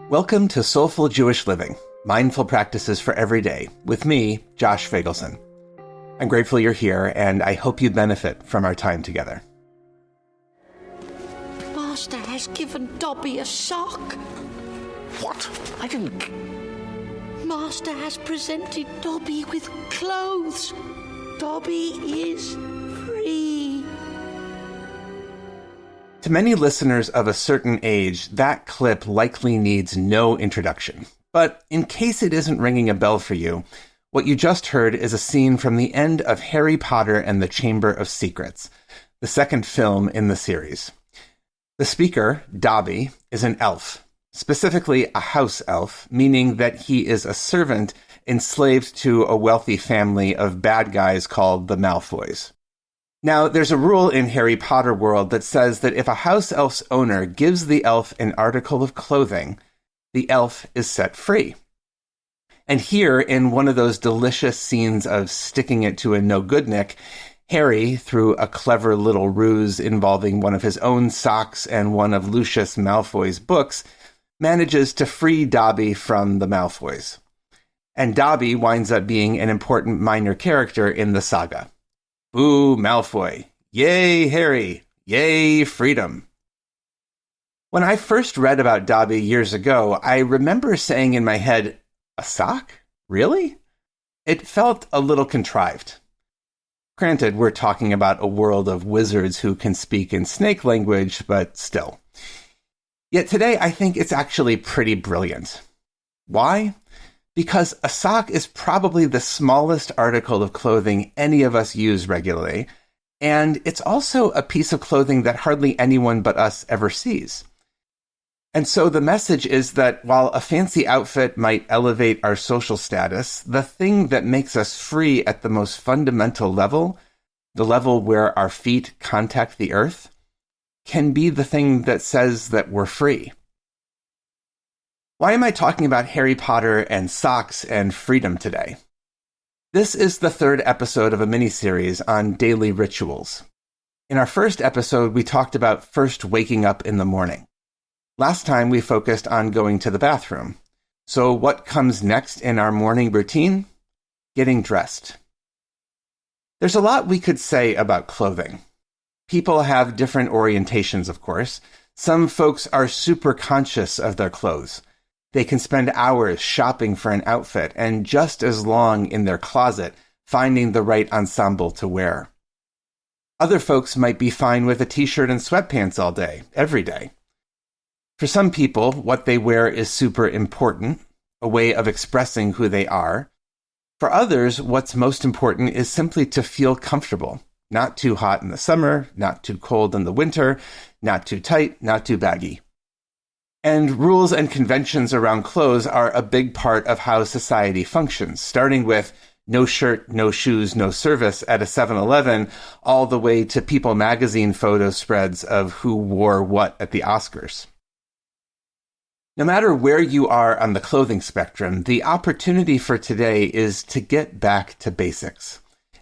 Welcome to Soulful Jewish Living, Mindful Practices for Every Day, with me, Josh Feigelson. I'm grateful you're here, and I hope you benefit from our time together. Master has given Dobby a sock. What? I didn't... Master has presented Dobby with clothes. Dobby is free. To many listeners of a certain age, that clip likely needs no introduction. But in case it isn't ringing a bell for you, what you just heard is a scene from the end of Harry Potter and the Chamber of Secrets, the second film in the series. The speaker, Dobby, is an elf, specifically a house elf, meaning that he is a servant enslaved to a wealthy family of bad guys called the Malfoys. Now, there's a rule in Harry Potter world that says that if a house elf's owner gives the elf an article of clothing, the elf is set free. And here, in one of those delicious scenes of sticking it to a no-goodnik, Harry, through a clever little ruse involving one of his own socks and one of Lucius Malfoy's books, manages to free Dobby from the Malfoys. And Dobby winds up being an important minor character in the saga. Boo, Malfoy. Yay, Harry. Yay, freedom. When I first read about Dobby years ago, I remember saying in my head, a sock? Really? It felt a little contrived. Granted, we're talking about a world of wizards who can speak in snake language, but still. Yet today, I think it's actually pretty brilliant. Why? Because a sock is probably the smallest article of clothing any of us use regularly, and it's also a piece of clothing that hardly anyone but us ever sees. And so the message is that while a fancy outfit might elevate our social status, the thing that makes us free at the most fundamental level, the level where our feet contact the earth, can be the thing that says that we're free. Why am I talking about Harry Potter and socks and freedom today? This is the third episode of a miniseries on daily rituals. In our first episode, we talked about first waking up in the morning. Last time, we focused on going to the bathroom. So what comes next in our morning routine? Getting dressed. There's a lot we could say about clothing. People have different orientations, of course. Some folks are super conscious of their clothes. They can spend hours shopping for an outfit and just as long in their closet finding the right ensemble to wear. Other folks might be fine with a t-shirt and sweatpants all day, every day. For some people, what they wear is super important, a way of expressing who they are. For others, what's most important is simply to feel comfortable. Not too hot in the summer, not too cold in the winter, not too tight, not too baggy. And rules and conventions around clothes are a big part of how society functions, starting with no shirt, no shoes, no service at a 7-Eleven, all the way to People magazine photo spreads of who wore what at the Oscars. No matter where you are on the clothing spectrum, the opportunity for today is to get back to basics.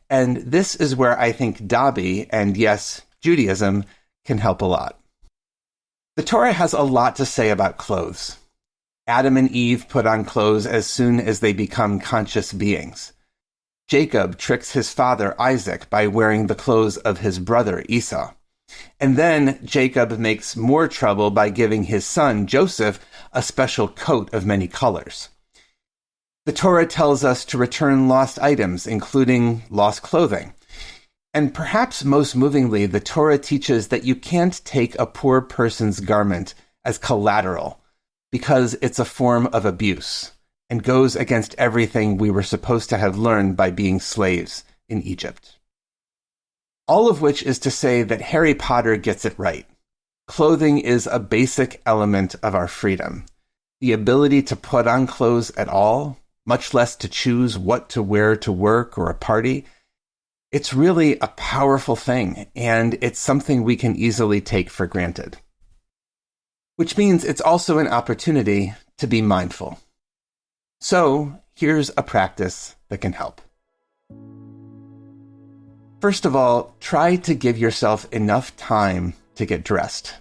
And this is where I think Dobby, and yes, Judaism, can help a lot. The Torah has a lot to say about clothes. Adam and Eve put on clothes as soon as they become conscious beings. Jacob tricks his father Isaac by wearing the clothes of his brother Esau. And then Jacob makes more trouble by giving his son Joseph a special coat of many colors. The Torah tells us to return lost items, including lost clothing. And perhaps most movingly, the Torah teaches that you can't take a poor person's garment as collateral because it's a form of abuse and goes against everything we were supposed to have learned by being slaves in Egypt. All of which is to say that Harry Potter gets it right. Clothing is a basic element of our freedom. The ability to put on clothes at all, much less to choose what to wear to work or a party, it's really a powerful thing, and it's something we can easily take for granted. Which means it's also an opportunity to be mindful. So, here's a practice that can help. First of all, try to give yourself enough time to get dressed.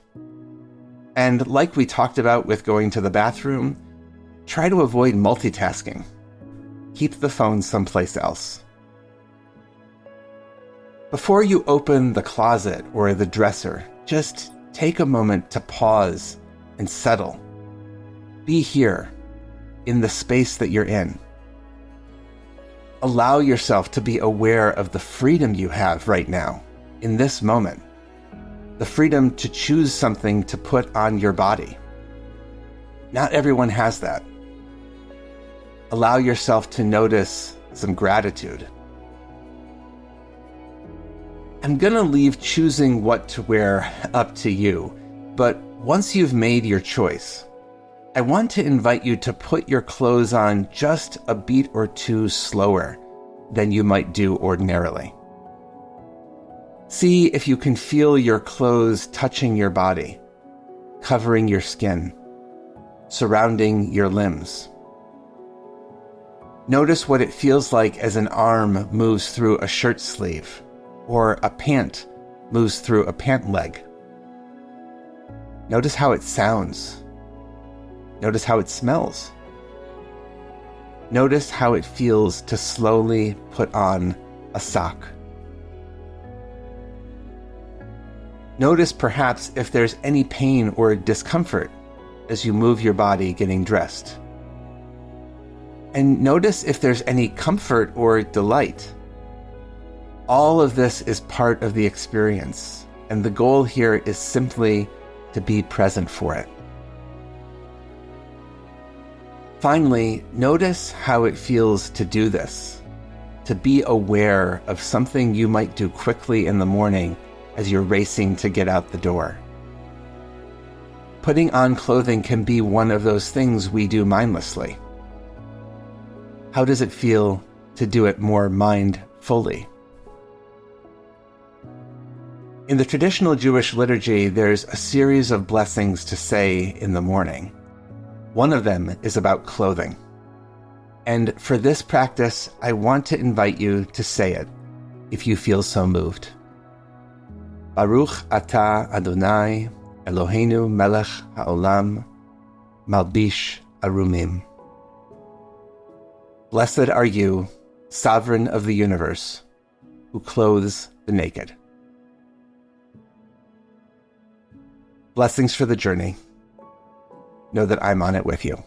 And like we talked about with going to the bathroom, try to avoid multitasking. Keep the phone someplace else. Before you open the closet or the dresser, just take a moment to pause and settle. Be here, in the space that you're in. Allow yourself to be aware of the freedom you have right now, in this moment. The freedom to choose something to put on your body. Not everyone has that. Allow yourself to notice some gratitude. I'm going to leave choosing what to wear up to you, but once you've made your choice, I want to invite you to put your clothes on just a beat or two slower than you might do ordinarily. See if you can feel your clothes touching your body, covering your skin, surrounding your limbs. Notice what it feels like as an arm moves through a shirt sleeve, or a pant moves through a pant leg. Notice how it sounds. Notice how it smells. Notice how it feels to slowly put on a sock. Notice perhaps if there's any pain or discomfort as you move your body getting dressed. And notice if there's any comfort or delight. All of this is part of the experience, and the goal here is simply to be present for it. Finally, notice how it feels to do this, to be aware of something you might do quickly in the morning as you're racing to get out the door. Putting on clothing can be one of those things we do mindlessly. How does it feel to do it more mindfully? In the traditional Jewish liturgy, there's a series of blessings to say in the morning. One of them is about clothing. And for this practice, I want to invite you to say it, if you feel so moved. Baruch atah Adonai, Eloheinu melech haolam, malbish arumim. Blessed are you, sovereign of the universe, who clothes the naked. Blessings for the journey. Know that I'm on it with you.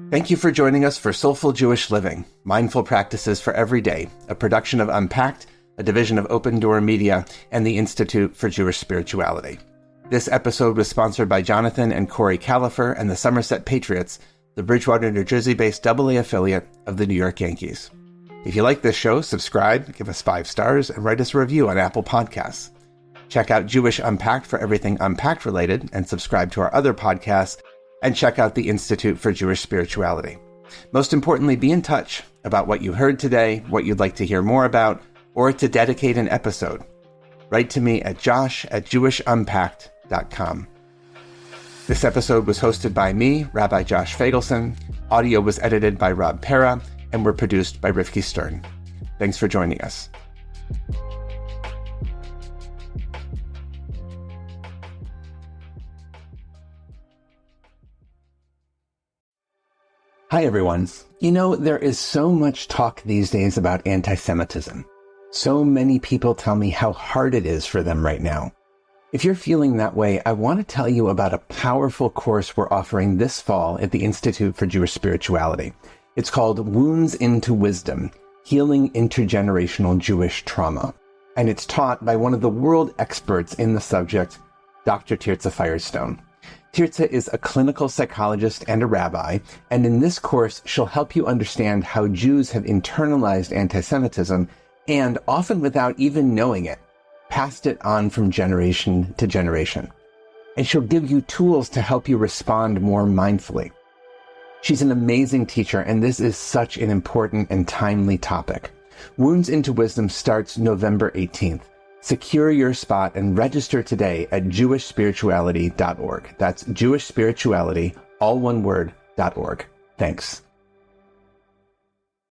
Thank you for joining us for Soulful Jewish Living, Mindful Practices for Every Day, a production of Unpacked, a division of OpenDor Media, and the Institute for Jewish Spirituality. This episode was sponsored by Jonathan and Corey Califer and the Somerset Patriots, the Bridgewater, New Jersey-based AA affiliate of the New York Yankees. If you like this show, subscribe, give us 5 stars, and write us a review on Apple Podcasts. Check out Jewish Unpacked for everything Unpacked related, and subscribe to our other podcasts, and check out the Institute for Jewish Spirituality. Most importantly, be in touch about what you heard today, what you'd like to hear more about, or to dedicate an episode. Write to me at josh@jewishunpacked.com. This episode was hosted by me, Rabbi Josh Feigelson. Audio was edited by Rob Pera, and were produced by Rivki Stern. Thanks for joining us. Hi, everyone. You know, there is so much talk these days about anti-Semitism. So many people tell me how hard it is for them right now. If you're feeling that way, I want to tell you about a powerful course we're offering this fall at the Institute for Jewish Spirituality. It's called Wounds into Wisdom, Healing Intergenerational Jewish Trauma. And it's taught by one of the world experts in the subject, Dr. Tirza Firestone. Tirza is a clinical psychologist and a rabbi, and in this course, she'll help you understand how Jews have internalized anti-Semitism and, often without even knowing it, passed it on from generation to generation. And she'll give you tools to help you respond more mindfully. She's an amazing teacher, and this is such an important and timely topic. Wounds into Wisdom starts November 18th. Secure your spot and register today at jewishspirituality.org. That's jewishspirituality, all one word, .org. Thanks.